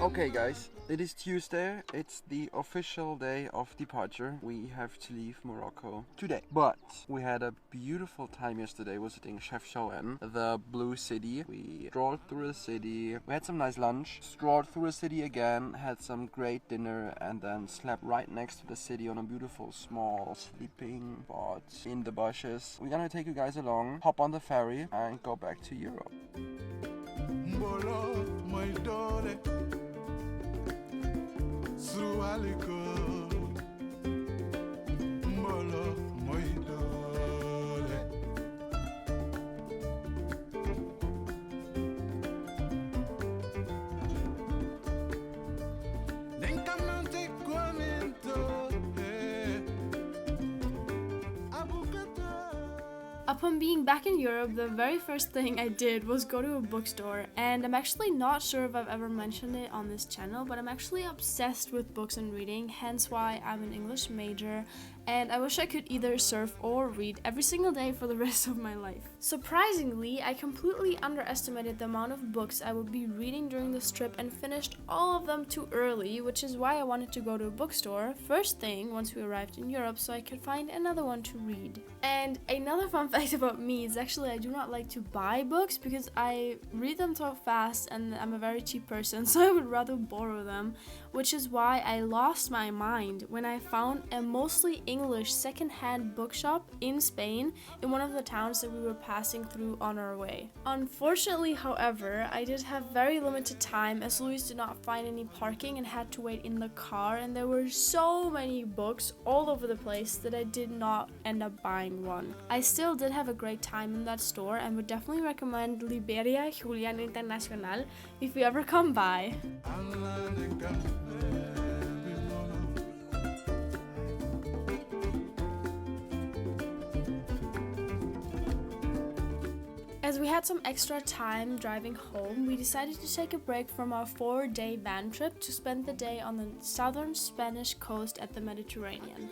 Okay guys, it is Tuesday, it's the official day of departure. We have to leave Morocco today. But we had a beautiful time yesterday visiting Chef Shoen, the blue city. We strolled through the city, we had some nice lunch, strolled through the city again, had some great dinner, and then slept right next to the city on a beautiful small sleeping spot in the bushes. We're gonna take you guys along, hop on the ferry, and go back to Europe. Upon being back in Europe, the very first thing I did was go to a bookstore, and I'm actually not sure if I've ever mentioned it on this channel, but I'm actually obsessed with books and reading, hence why I'm an English major, and I wish I could either surf or read every single day for the rest of my life. Surprisingly, I completely underestimated the amount of books I would be reading during this trip and finished all of them too early, which is why I wanted to go to a bookstore first thing once we arrived in Europe so I could find another one to read. And another fun fact about me is actually I do not like to buy books because I read them so fast and I'm a very cheap person, so I would rather borrow them, which is why I lost my mind when I found a mostly English second-hand bookshop in Spain in one of the towns that we were passing through on our way. Unfortunately, however, I did have very limited time as Louise did not find any parking and had to wait in the car, and there were so many books all over the place that I did not end up buying one. I still did have a great time in that store and would definitely recommend Libreria Julián Internacional if you ever come by. As we had some extra time driving home, we decided to take a break from our 4-day van trip to spend the day on the southern Spanish coast at the Mediterranean.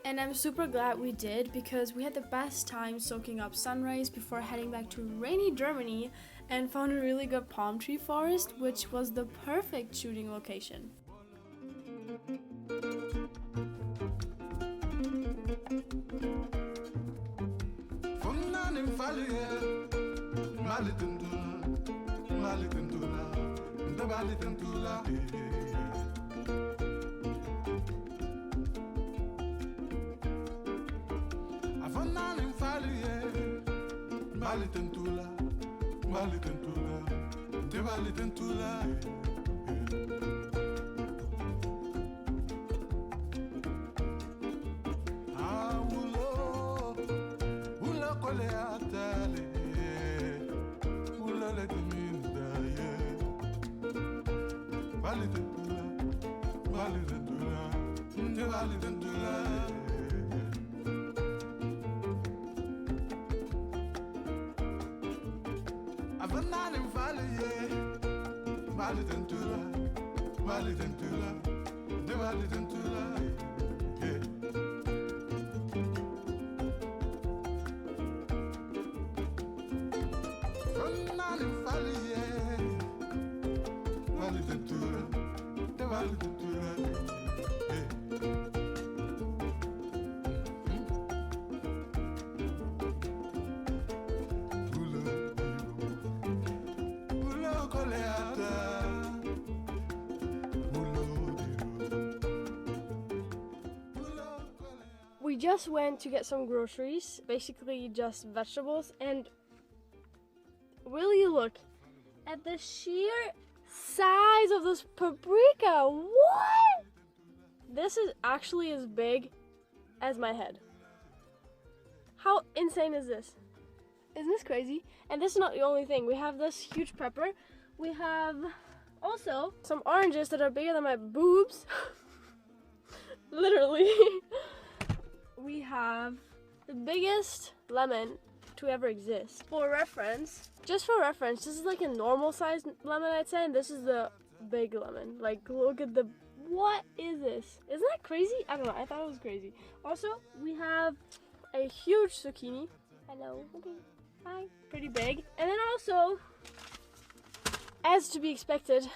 And I'm super glad we did because we had the best time soaking up sun rays before heading back to rainy Germany and found a really good palm tree forest, which was the perfect shooting location. We just went to get some groceries, basically just vegetables, and will you look at the sheer size of this paprika? What? This is actually as big as my head. How insane is this? Isn't this crazy? And this is not the only thing. We have this huge pepper. We have also some oranges that are bigger than my boobs. Literally. We have the biggest lemon to ever exist. Just for reference, this is like a normal sized lemon, I'd say, and this is the big lemon. Like, look at the, what is this? Isn't that crazy? I don't know, I thought it was crazy. Also, we have a huge zucchini. Hello, okay, hi, pretty big. And then also, as to be expected,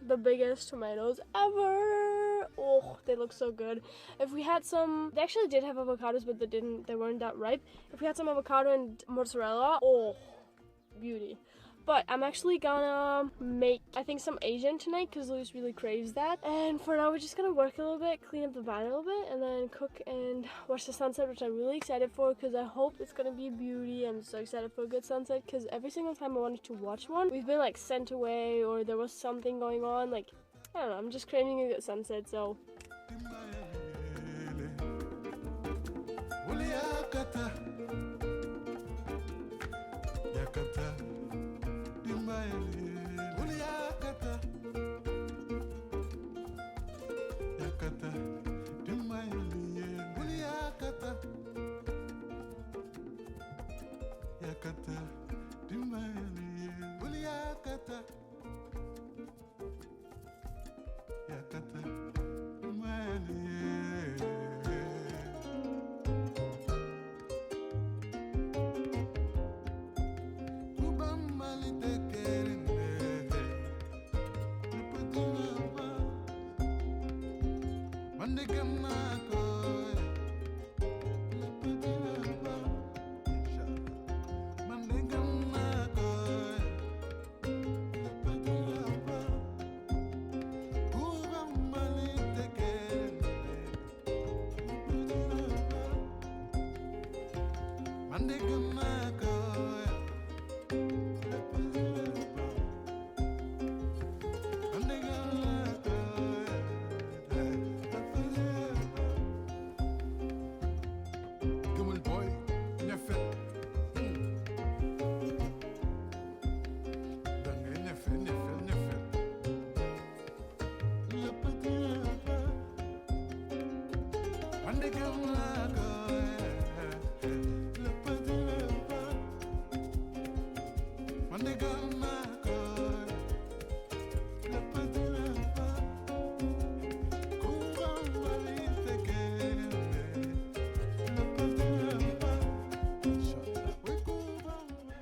the biggest tomatoes ever. Oh, they look so good. If we had some, they actually did have avocados, but they weren't that ripe. If we had some avocado and mozzarella, oh, beauty. But I'm actually gonna make, I think, some Asian tonight because Luis really craves that. And for now, we're just gonna work a little bit, clean up the van a little bit, and then cook and watch the sunset, which I'm really excited for because I hope it's gonna be a beauty. I'm so excited for a good sunset because every single time I wanted to watch one, we've been like sent away or there was something going on. Like, I don't know, I'm just craving a good sunset, so.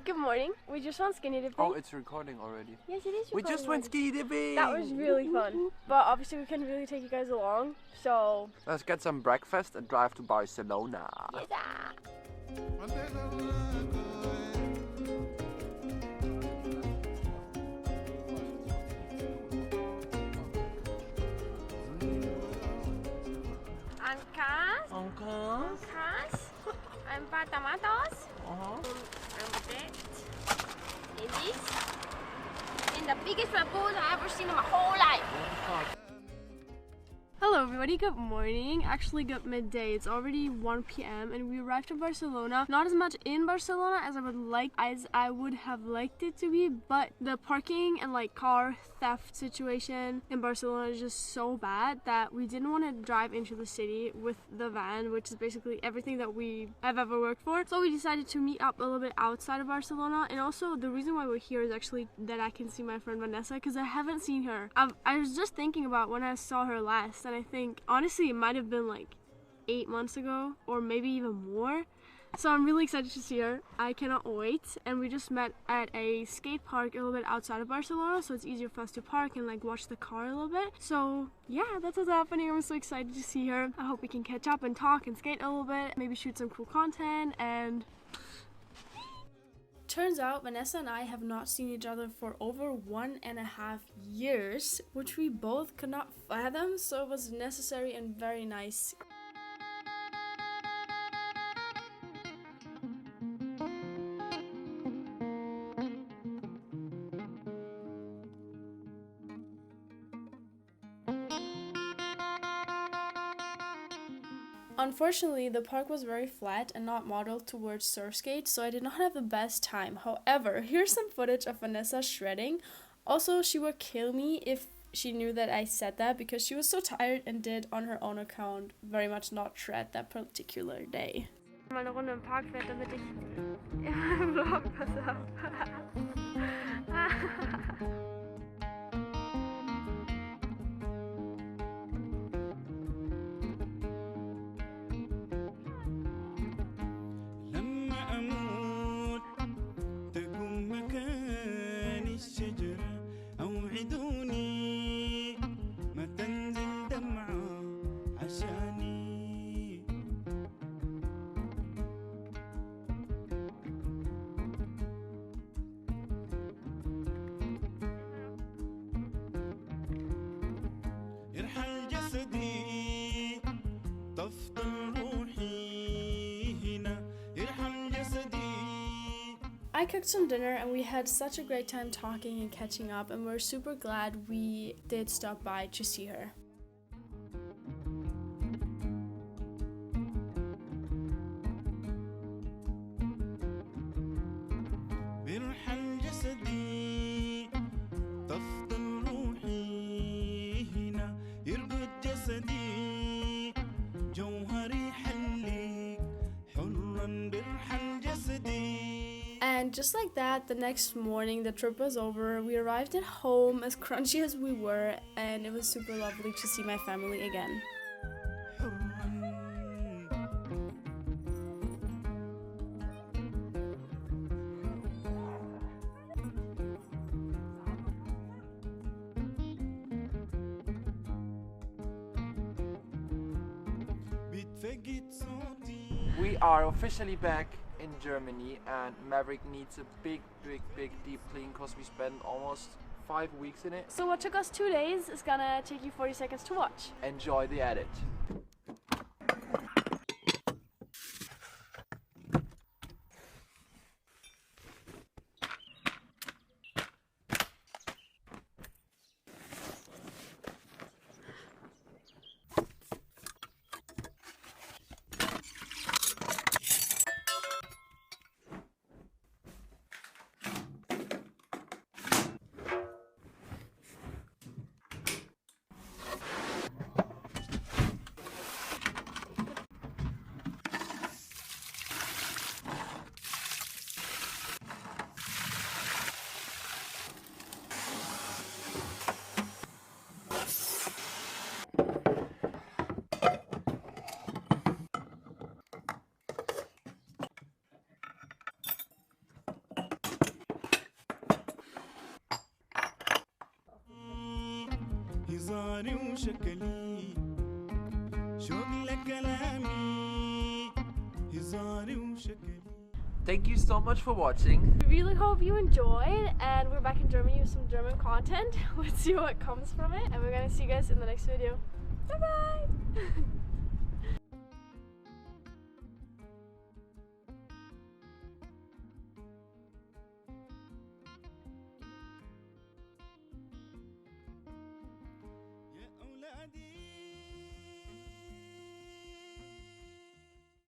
Good morning. We just went skinny dipping. Oh, it's recording already. Yes, it is recording. We just went skinny dipping. That was really fun. But obviously we couldn't really take you guys along, so... Let's get some breakfast and drive to Barcelona. Yes, Angkas, empat tomatoes, ladies, and the biggest baboon I ever seen in my whole life. Hello everybody, good morning, actually good midday. It's already 1 p.m. and we arrived in Barcelona. Not as much in Barcelona as I would have liked it to be, but the parking and like car theft situation in Barcelona is just so bad that we didn't want to drive into the city with the van, which is basically everything that we have ever worked for. So we decided to meet up a little bit outside of Barcelona, and also the reason why we're here is actually that I can see my friend Vanessa because I haven't seen her. I was just thinking about when I saw her last, and I think honestly it might have been like 8 months ago or maybe even more. So I'm really excited to see her. I cannot wait. And we just met at a skate park a little bit outside of Barcelona, so it's easier for us to park and like watch the car a little bit. So yeah, that's what's happening. I'm so excited to see her. I hope we can catch up and talk and skate a little bit, maybe shoot some cool content. And turns out Vanessa and I have not seen each other for over 1.5 years, which we both could not fathom, so it was necessary and very nice. Unfortunately, the park was very flat and not modeled towards surf skates, so I did not have the best time. However, here's some footage of Vanessa shredding. Also, she would kill me if she knew that I said that because she was so tired and did on her own account very much not shred that particular day. Mal eine Runde im Park fährt, damit ich im Vlog was habe. جسدي تفضل روحي هنا يرحم جسدي. I cooked some dinner and we had such a great time talking and catching up, and we're super glad we did stop by to see her. بيرحم جسدي تفضل روحي هنا يرقد جسدي جوهري حليك حرا بيرحم جسدي. And just like that, the next morning the trip was over. We arrived at home as crunchy as we were, and it was super lovely to see my family again. We are officially back in Germany, and Maverick needs a big deep clean because we spent almost 5 weeks in it. So what took us 2 days is gonna take you 40 seconds to watch. Enjoy the edit. هزاري وشكلي شوق لكلامي هزاري وشكلي. Thank you so much for watching. We really hope you enjoyed, and we're back in Germany with some German content. Let's see what comes from it, and we're gonna see you guys in the next video. Bye bye!